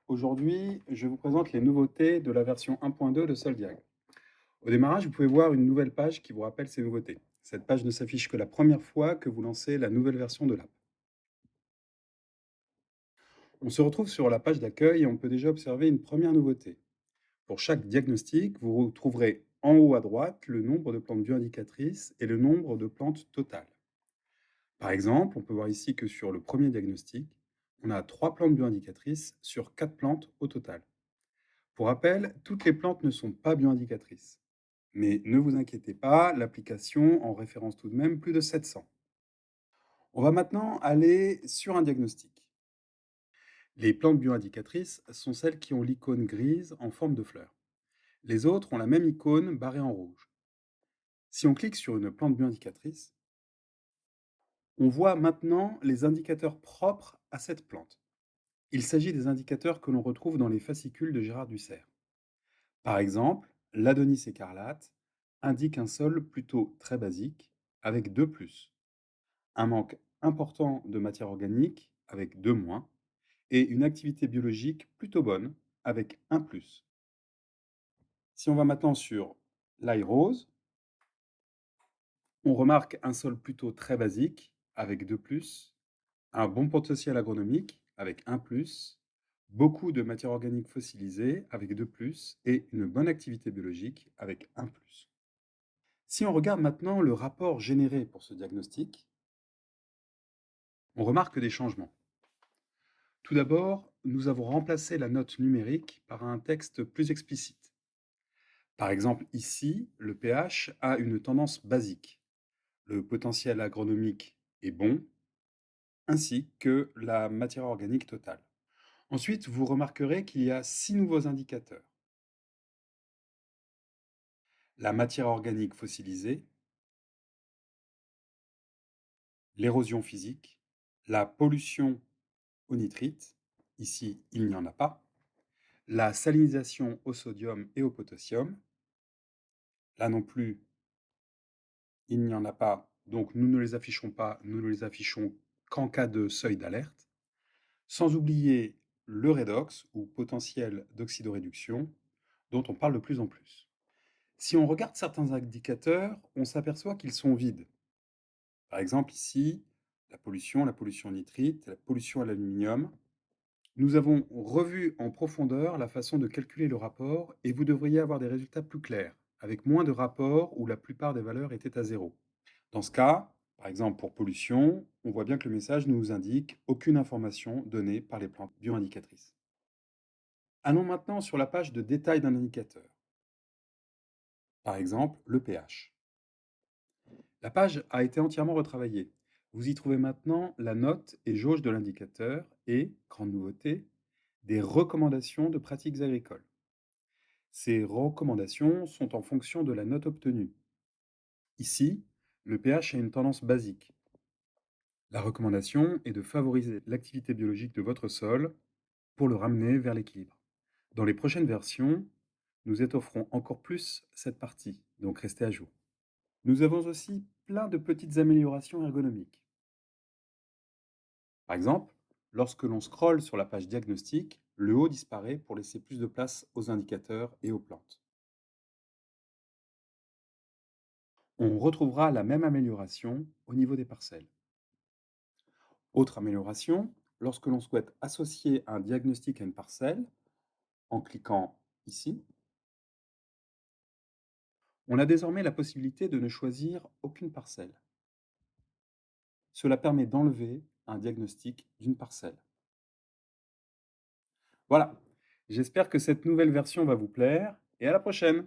Aujourd'hui, je vous présente les nouveautés de la version 1.2 de Soldiag. Au démarrage, vous pouvez voir une nouvelle page qui vous rappelle ces nouveautés. Cette page ne s'affiche que la première fois que vous lancez la nouvelle version de l'app. On se retrouve sur la page d'accueil et on peut déjà observer une première nouveauté. Pour chaque diagnostic, vous retrouverez en haut à droite le nombre de plantes bioindicatrices et le nombre de plantes totales. Par exemple, on peut voir ici que sur le premier diagnostic, on a 3 plantes bioindicatrices sur 4 plantes au total. Pour rappel, toutes les plantes ne sont pas bioindicatrices. Mais ne vous inquiétez pas, l'application en référence tout de même plus de 700. On va maintenant aller sur un diagnostic. Les plantes bioindicatrices sont celles qui ont l'icône grise en forme de fleur. Les autres ont la même icône barrée en rouge. Si on clique sur une plante bioindicatrice, on voit maintenant les indicateurs propres à cette plante. Il s'agit des indicateurs que l'on retrouve dans les fascicules de Gérard Dussert. Par exemple, l'Adonis écarlate indique un sol plutôt très basique avec 2+, un manque important de matière organique avec 2-, et une activité biologique plutôt bonne avec 1+. Si on va maintenant sur l'ail rose, on remarque un sol plutôt très basique avec 2+, un bon potentiel agronomique avec 1+, beaucoup de matière organique fossilisée avec 2+, et une bonne activité biologique avec 1+. Si on regarde maintenant le rapport généré pour ce diagnostic, on remarque des changements. Tout d'abord, nous avons remplacé la note numérique par un texte plus explicite. Par exemple, ici, le pH a une tendance basique. Le potentiel agronomique est bon, ainsi que la matière organique totale. Ensuite, vous remarquerez qu'il y a 6 nouveaux indicateurs. La matière organique fossilisée, l'érosion physique, la pollution au nitrite, ici il n'y en a pas, la salinisation au sodium et au potassium, là non plus il n'y en a pas, donc nous ne les affichons pas, nous ne les affichons qu'en cas de seuil d'alerte, sans oublier le redox ou potentiel d'oxydoréduction dont on parle de plus en plus. Si on regarde certains indicateurs, on s'aperçoit qu'ils sont vides. Par exemple ici, la pollution au nitrite, la pollution à l'aluminium. Nous avons revu en profondeur la façon de calculer le rapport et vous devriez avoir des résultats plus clairs, avec moins de rapports où la plupart des valeurs étaient à zéro. Dans ce cas, par exemple pour pollution, on voit bien que le message nous indique aucune information donnée par les plantes bioindicatrices. Allons maintenant sur la page de détail d'un indicateur. Par exemple, le pH. La page a été entièrement retravaillée. Vous y trouvez maintenant la note et jauge de l'indicateur et, grande nouveauté, des recommandations de pratiques agricoles. Ces recommandations sont en fonction de la note obtenue. Ici, le pH a une tendance basique. La recommandation est de favoriser l'activité biologique de votre sol pour le ramener vers l'équilibre. Dans les prochaines versions, nous étofferons encore plus cette partie, donc restez à jour. Nous avons aussi plein de petites améliorations ergonomiques. Par exemple, lorsque l'on scrolle sur la page diagnostic, le haut disparaît pour laisser plus de place aux indicateurs et aux plantes. On retrouvera la même amélioration au niveau des parcelles. Autre amélioration, lorsque l'on souhaite associer un diagnostic à une parcelle, en cliquant ici, on a désormais la possibilité de ne choisir aucune parcelle. Cela permet d'enlever un diagnostic d'une parcelle. Voilà, j'espère que cette nouvelle version va vous plaire et à la prochaine!